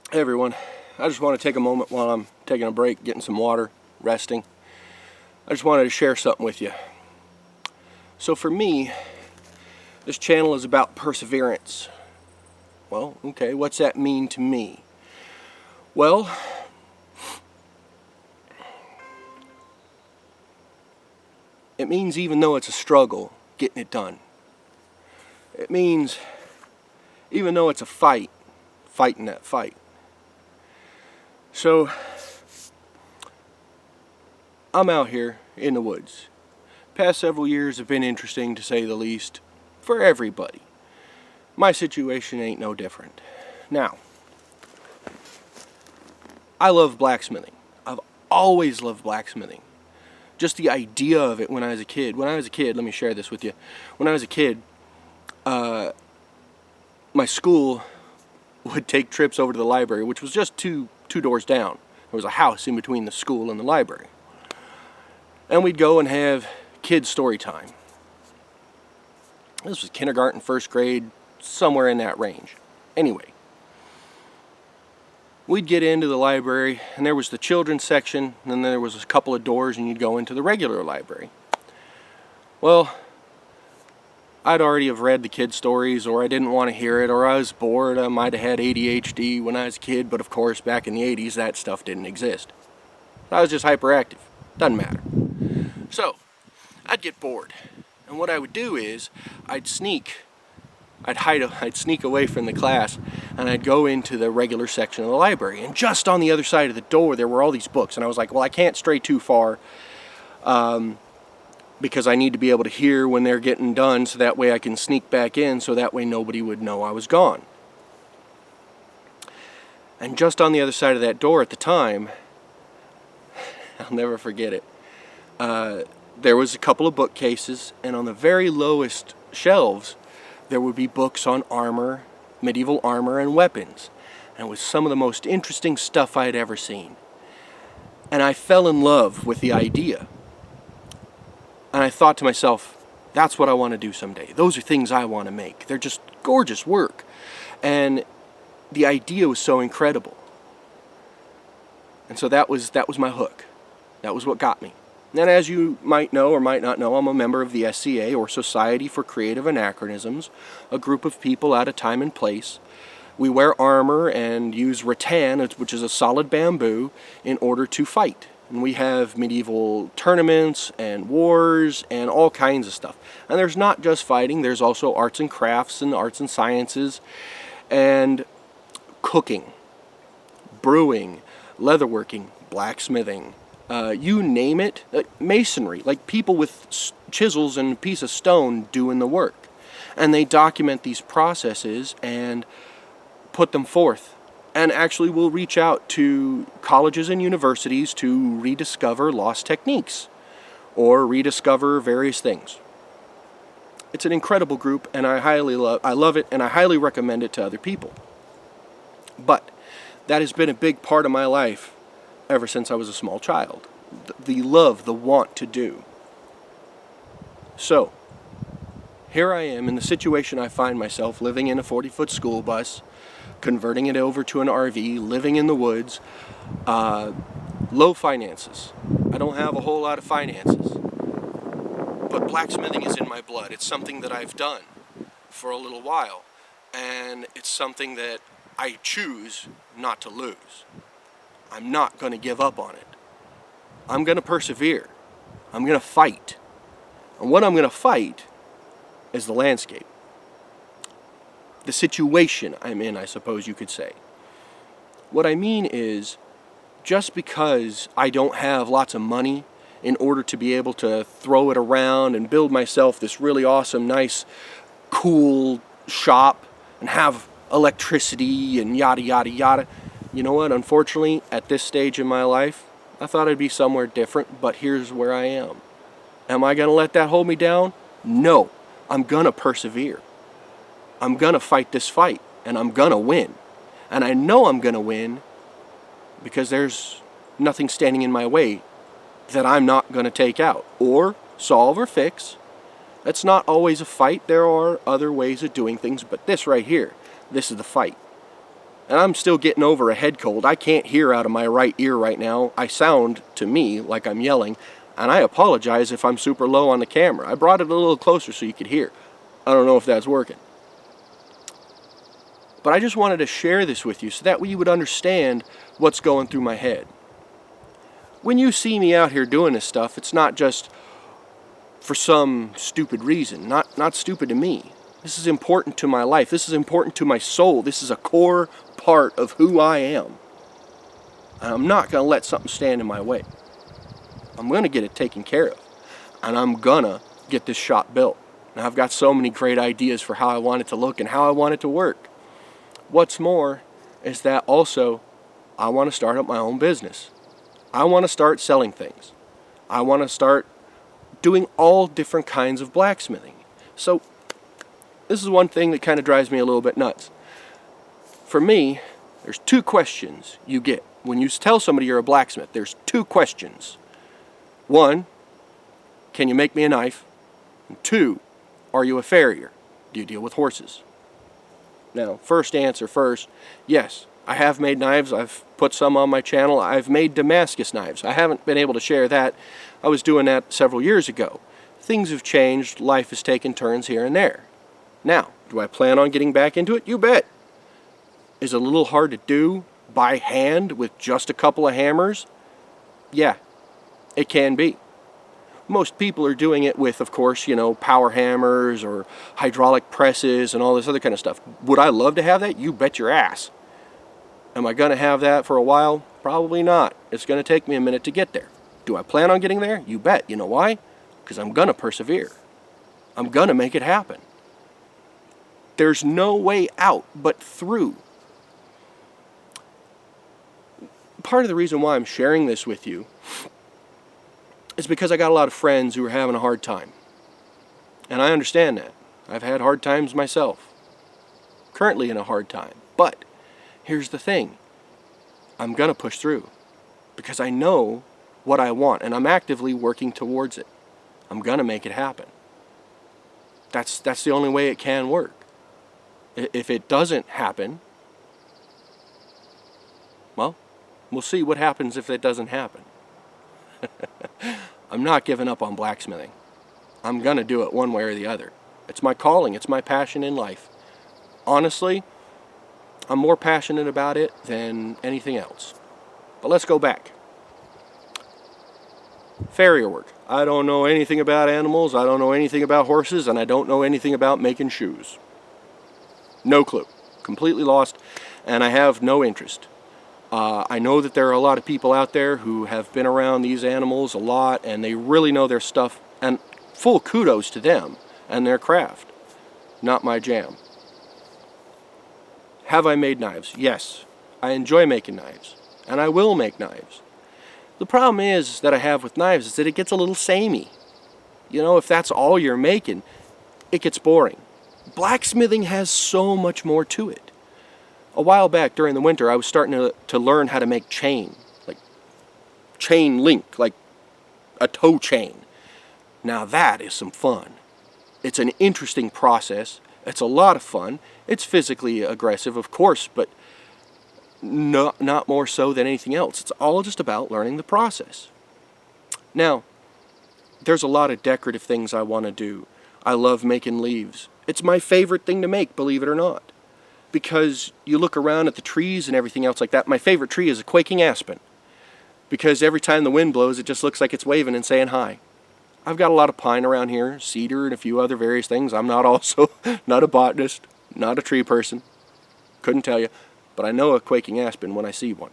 Hey everyone, I just want to take a moment while I'm taking a break, getting some water, resting. I just wanted to share something with you. So for me, this channel is about perseverance. Well, okay, what's that mean to me? Well, it means even though it's a struggle, getting it done. It means even though it's a fight, fighting that fight. So, I'm out here in the woods. Past several years have been interesting, to say the least, for everybody. My situation ain't no different. Now, I love blacksmithing. I've always loved blacksmithing. Just the idea of it when I was a kid. Let me share this with you. When I was a kid, my school would take trips over to the library, which was just two doors down. There was a house in between the school and the library. And we'd go and have kids' story time. This was kindergarten, first grade, somewhere in that range. Anyway, we'd get into the library, and there was the children's section, and then there was a couple of doors, and you'd go into the regular library. Well, I'd already have read the kids' stories, or I didn't want to hear it, or I was bored. I might have had ADHD when I was a kid, but of course, back in the 80s, that stuff didn't exist. I was just hyperactive. Doesn't matter. So, I'd get bored. And what I would do is, I'd sneak away from the class, and I'd go into the regular section of the library. And just on the other side of the door, there were all these books. And I was like, well, I can't stray too far, because I need to be able to hear when they're getting done, so that way I can sneak back in, so that way nobody would know I was gone. And just on the other side of that door at the time, I'll never forget it, there was a couple of bookcases, and on the very lowest shelves, there would be books on armor, medieval armor, and weapons. And it was some of the most interesting stuff I had ever seen. And I fell in love with the idea. And I thought to myself, that's what I want to do someday. Those are things I want to make. They're just gorgeous work. And the idea was so incredible. And so that was my hook. That was what got me. And as you might know or might not know, I'm a member of the SCA, or Society for Creative Anachronisms, a group of people at a time and place. We wear armor and use rattan, which is a solid bamboo, in order to fight. And we have medieval tournaments and wars and all kinds of stuff. And there's not just fighting, there's also arts and crafts and arts and sciences and cooking, brewing, leatherworking, blacksmithing, you name it, masonry, like people with chisels and a piece of stone doing the work. And they document these processes and put them forth. And actually will reach out to colleges and universities to rediscover lost techniques or rediscover various things. It's an incredible group, and I love it, and I highly recommend it to other people. But that has been a big part of my life ever since I was a small child. The love, the want to do. So, here I am in the situation I find myself, living in a 40-foot school bus, converting it over to an RV, living in the woods, low finances. I don't have a whole lot of finances. But blacksmithing is in my blood. It's something that I've done for a little while. And it's something that I choose not to lose. I'm not going to give up on it. I'm going to persevere. I'm going to fight. And what I'm going to fight is the landscape. The situation I'm in, I suppose you could say. What I mean is, just because I don't have lots of money in order to be able to throw it around and build myself this really awesome, nice, cool shop and have electricity and yada, yada, yada. You know what? Unfortunately, at this stage in my life, I thought I'd be somewhere different, but here's where I am. Am I going to let that hold me down? No. I'm going to persevere. I'm going to fight this fight, and I'm going to win. And I know I'm going to win because there's nothing standing in my way that I'm not going to take out or solve or fix. That's not always a fight. There are other ways of doing things, but this right here, this is the fight. And I'm still getting over a head cold. I can't hear out of my right ear right now. I sound, to me, like I'm yelling. And I apologize if I'm super low on the camera. I brought it a little closer so you could hear. I don't know if that's working. But I just wanted to share this with you so that way you would understand what's going through my head. When you see me out here doing this stuff, it's not just for some stupid reason. Not stupid to me. This is important to my life. This is important to my soul. This is a core part of who I am. And I'm not going to let something stand in my way. I'm going to get it taken care of. And I'm going to get this shop built. And I've got so many great ideas for how I want it to look and how I want it to work. What's more is that also I want to start up my own business. I want to start selling things. I want to start doing all different kinds of blacksmithing. So this is one thing that kind of drives me a little bit nuts. For me, there's two questions you get. When you tell somebody you're a blacksmith, there's two questions. One, can you make me a knife? And two, are you a farrier? Do you deal with horses? Now, first answer first, yes, I have made knives. I've put some on my channel. I've made Damascus knives. I haven't been able to share that. I was doing that several years ago. Things have changed. Life has taken turns here and there. Now, do I plan on getting back into it? You bet. Is it a little hard to do by hand with just a couple of hammers? Yeah, it can be. Most people are doing it with, of course, power hammers or hydraulic presses and all this other kind of stuff. Would I love to have that? You bet your ass. Am I going to have that for a while? Probably not. It's going to take me a minute to get there. Do I plan on getting there? You bet. You know why? Because I'm going to persevere. I'm going to make it happen. There's no way out but through. Part of the reason why I'm sharing this with you is because I got a lot of friends who are having a hard time. And I understand that. I've had hard times myself. Currently in a hard time. But here's the thing. I'm going to push through. Because I know what I want. And I'm actively working towards it. I'm going to make it happen. That's the only way it can work. If it doesn't happen, well, we'll see what happens if it doesn't happen. I'm not giving up on blacksmithing. I'm going to do it one way or the other. It's my calling. It's my passion in life. Honestly, I'm more passionate about it than anything else. But let's go back. Farrier work. I don't know anything about animals. I don't know anything about horses. And I don't know anything about making shoes. No clue. Completely lost. And I have no interest. I know that there are a lot of people out there who have been around these animals a lot and they really know their stuff, and full kudos to them and their craft. Not my jam. Have I made knives? Yes. I enjoy making knives and I will make knives. The problem is that I have with knives is that it gets a little samey. If that's all you're making, it gets boring. Blacksmithing has so much more to it. A while back during the winter, I was starting to learn how to make chain. Like chain link, like a tow chain. Now that is some fun. It's an interesting process. It's a lot of fun. It's physically aggressive, of course, but not more so than anything else. It's all just about learning the process. Now, there's a lot of decorative things I want to do. I love making leaves. It's my favorite thing to make, believe it or not. Because you look around at the trees and everything else like that. My favorite tree is a quaking aspen. Because every time the wind blows, it just looks like it's waving and saying hi. I've got a lot of pine around here, cedar and a few other various things. I'm not not a botanist, not a tree person. Couldn't tell you. But I know a quaking aspen when I see one.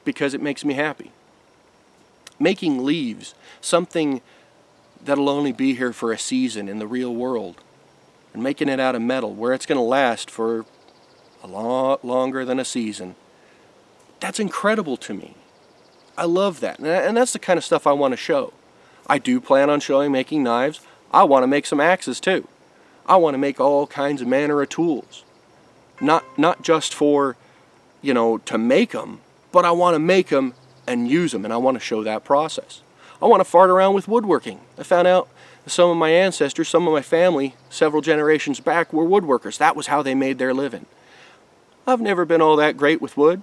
Because it makes me happy. Making leaves, something that'll only be here for a season in the real world. And making it out of metal where it's going to last for a lot longer than a season. That's incredible to me. I love that. And that's the kind of stuff I want to show. I do plan on making knives. I want to make some axes too. I want to make all kinds of manner of tools. Not just for, to make them, but I want to make them and use them, and I want to show that process. I want to fart around with woodworking. I found out some of my ancestors, some of my family, several generations back, were woodworkers. That was how they made their living. I've never been all that great with wood,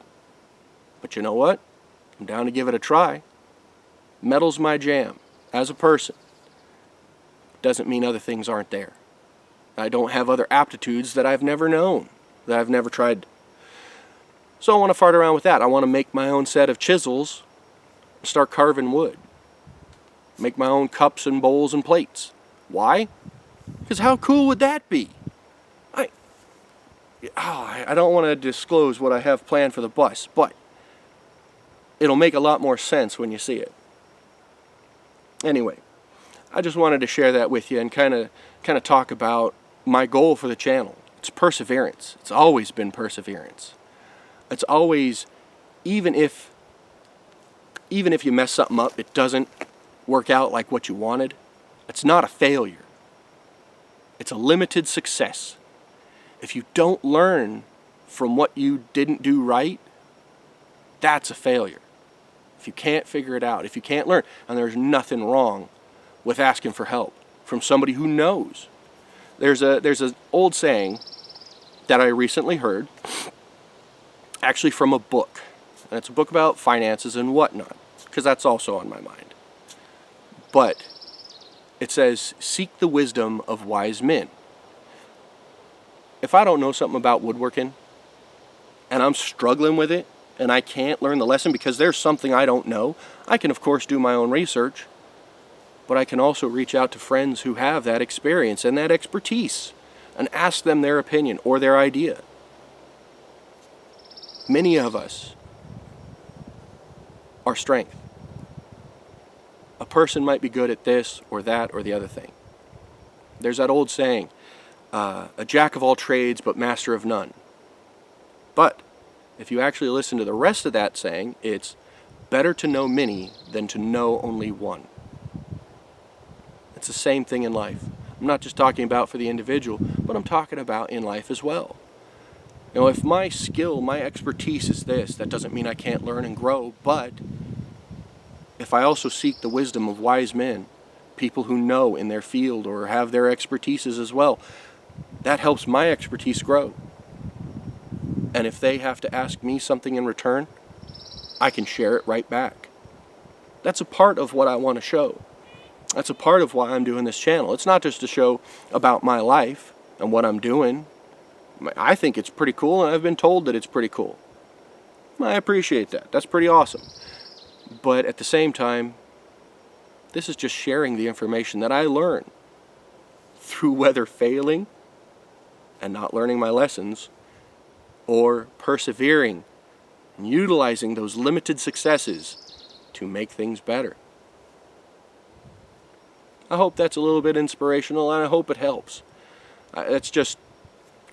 but you know what? I'm down to give it a try. Metal's my jam. As a person, doesn't mean other things aren't there. I don't have other aptitudes that I've never known, that I've never tried. So I want to fart around with that. I want to make my own set of chisels and start carving wood. Make my own cups and bowls and plates. Why? Because how cool would that be? I don't want to disclose what I have planned for the bus, but it'll make a lot more sense when you see it. Anyway, I just wanted to share that with you and kind of talk about my goal for the channel. It's perseverance. It's always been perseverance. It's always, even if you mess something up, it doesn't work out like what you wanted, it's not a failure. It's a limited success. If you don't learn from what you didn't do right, that's a failure. If you can't figure it out, if you can't learn, and there's nothing wrong with asking for help from somebody who knows. There's an old saying that I recently heard, actually from a book. And it's a book about finances and whatnot, because that's also on my mind. But it says, seek the wisdom of wise men. If I don't know something about woodworking, and I'm struggling with it, and I can't learn the lesson because there's something I don't know, I can of course do my own research, but I can also reach out to friends who have that experience and that expertise and ask them their opinion or their idea. Many of us are strength. A person might be good at this or that or the other thing. There's that old saying, a jack of all trades but master of none. But if you actually listen to the rest of that saying, it's better to know many than to know only one. It's the same thing in life. I'm not just talking about for the individual, but I'm talking about in life as well. You know, if my skill, my expertise is this, that doesn't mean I can't learn and grow, but if I also seek the wisdom of wise men, people who know in their field or have their expertises as well, that helps my expertise grow. And if they have to ask me something in return, I can share it right back. That's a part of what I want to show. That's a part of why I'm doing this channel. It's not just a show about my life and what I'm doing. I think it's pretty cool, and I've been told that it's pretty cool. I appreciate that. That's pretty awesome. But at the same time, this is just sharing the information that I learn through whether failing and not learning my lessons or persevering and utilizing those limited successes to make things better. I hope that's a little bit inspirational, and I hope it helps. It's just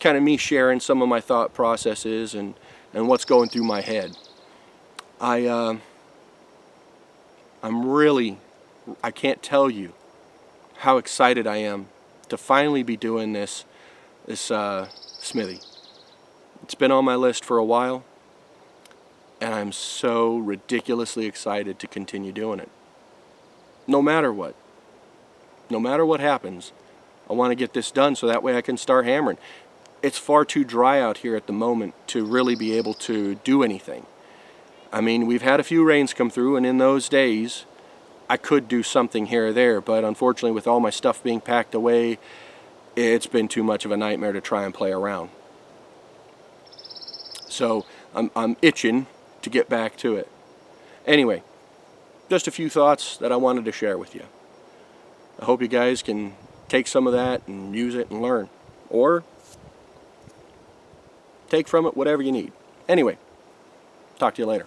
kind of me sharing some of my thought processes and what's going through my head. I can't tell you how excited I am to finally be doing this smithy. It's been on my list for a while, and I'm so ridiculously excited to continue doing it. No matter what happens, I want to get this done so that way I can start hammering. It's far too dry out here at the moment to really be able to do anything. I mean, we've had a few rains come through, and in those days I could do something here or there, but unfortunately with all my stuff being packed away, it's been too much of a nightmare to try and play around. So I'm itching to get back to it. Anyway, just a few thoughts that I wanted to share with you. I hope you guys can take some of that and use it and learn, or take from it whatever you need. Anyway, talk to you later.